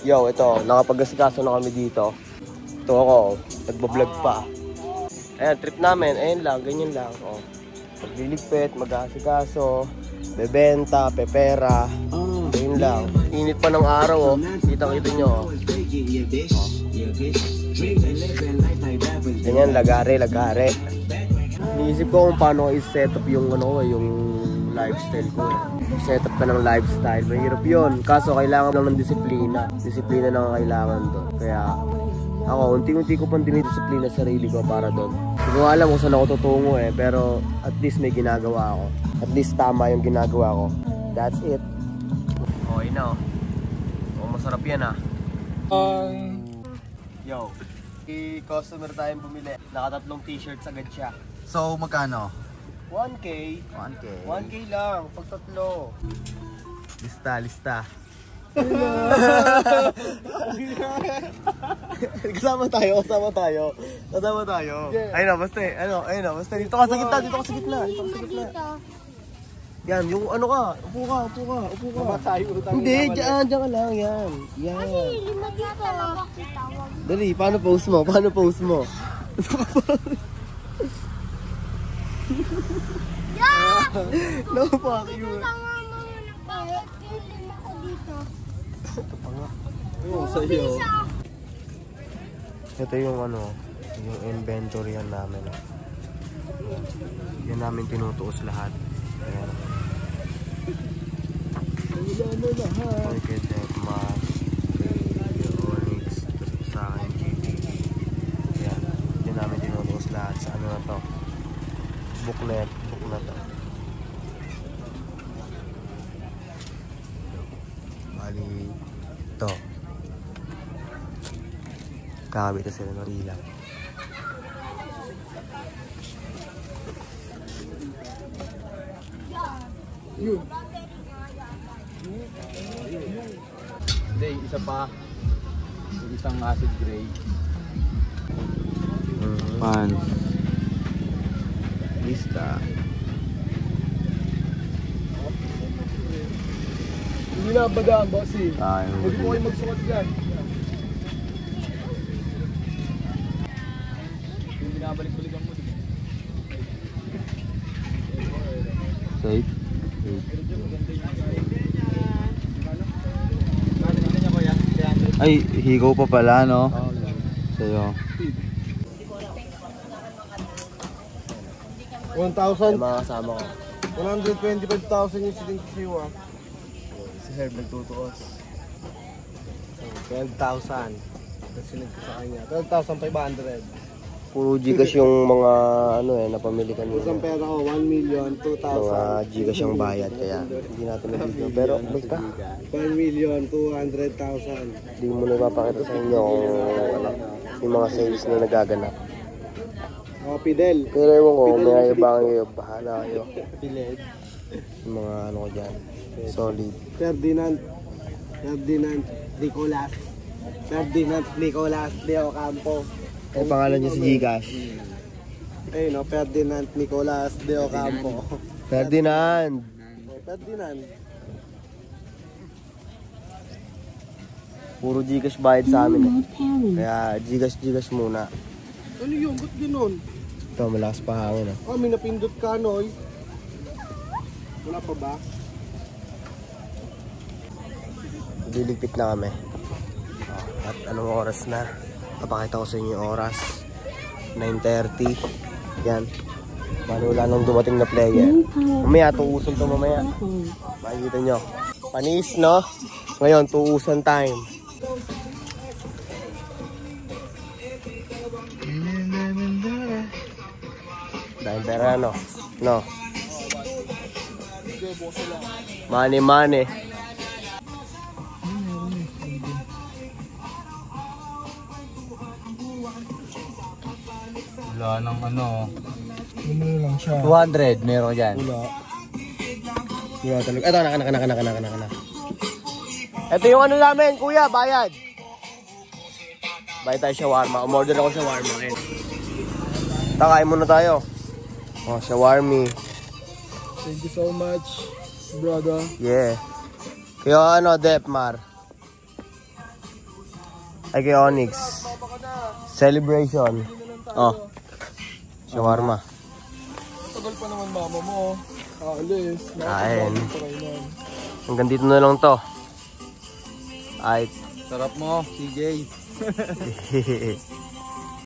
Yo, ito, nakapag-asikaso na kami dito. Ito ako, nagbablog pa. Ayan, trip namin, ayun lang, ganyan lang. Oh. Magliligpit, mag-asikaso, bebenta, pepera. Ayun lang. Init pa ng araw, oh. Kita-kita nyo, oh. Ganyan, lagare. Iniisip ko kung paano i-set up yung, yung lifestyle ko. Set up ka ng lifestyle. Mahirap yun. Kaso kailangan lang ng disiplina. Disiplina na kailangan doon. Kaya ako, unti-unti ko pang dinidisiplina sarili ko para doon. Hindi ko alam kung saan ako tutungo pero at least may ginagawa ako. At least tama yung ginagawa ko. That's it. Okay na, oh. Masarap yan, ah. Yo, customer tayong bumili. Nakatatlong t-shirts agad siya. So, magkano? 1K. 1K. 1K lang, pag tatlo. Lista. Kasama tayo. Yeah. Ayun na, basta. Dito ka sa gitna. Yan, yung ano ka, upo ka. Hindi, dyan ka lang, yan. Kasi lima dito. Dali, paano post mo? Yeah! No, fuck you. Lima ko dito. Ito pa nga. Sa'yo. Ito yung yung inventory namin. Yan namin tinutuos lahat. Ayan. Okay, Deadmas, Onyx, sa akin, GT. Ayan. Yan namin tinutuos lahat. Sa ano na to? Booklet na to. Bali, ito. Kakabit na sila ng rila. Hindi, isa pa. Yung isang acid gray. Pants. Lista. Hindi na badaan, bossy. Hindi po kayo magsukat dyan. Yung binabalik-balikan mo dito. Safe. Ay, higaw pa pala, no? Sa'yo. 1,000. Yung mga kasama ko. 125,000 yung siling kisiwa. Si Herb nagtutuos. 12,000. Nasilig ko sa kanya. 12,500. Puro Gcash yung mga napamili kanina. Isang pera ko, 1,200,000. Mga Gcash yung bayad kaya hindi natin nabigyo. Pero basta 1,200,000. hindi mo na ipapakita sa inyo kung yung mga sales na nagaganap. Oh, Fidel. Pero ewan ko, may ayabangan kayo, bahala kayo. Fidel. Yung mga ko dyan, solid. Ferdinand Nicolas de Ocampo. Ay pangalan niya si Gcash. Ayun, no, Ferdinand Nicolas de Ocampo. Ferdinand. Ferdinand. Puro Gcash bayad sa amin. Kaya Gcash muna. Ano yun? Ba't gano'n? Ito, malakas pa hangin. Oh, may napindot ka, Noy. Wala pa ba? Liligpit na kami. At anong oras na? Papakita ko sa inyo yung oras. 9:30. Yan. Bali wala nang dumating na player. Mamaya, tuusan to mamaya. Makikita nyo. Panis, no? Ngayon, tuusan time. Dahil pera, no? No. Money. Wala nang ano. Ano lang siya? 200, meron dyan. Wala talaga. Ito, anak. Ito yung ano namin, kuya, bayad. Bayad tayo shawarma. Umorder ako shawarma. Takain muna tayo. Oh, shawarma. Thank you so much, brother. Yeah. Kaya Depmar. Ay kay Onyx. Celebration. Oh. Shawarma. Tagal pa naman mama mo. Alis. Kain. Hanggang dito na lang to. Ay. Sarap mo, CJ.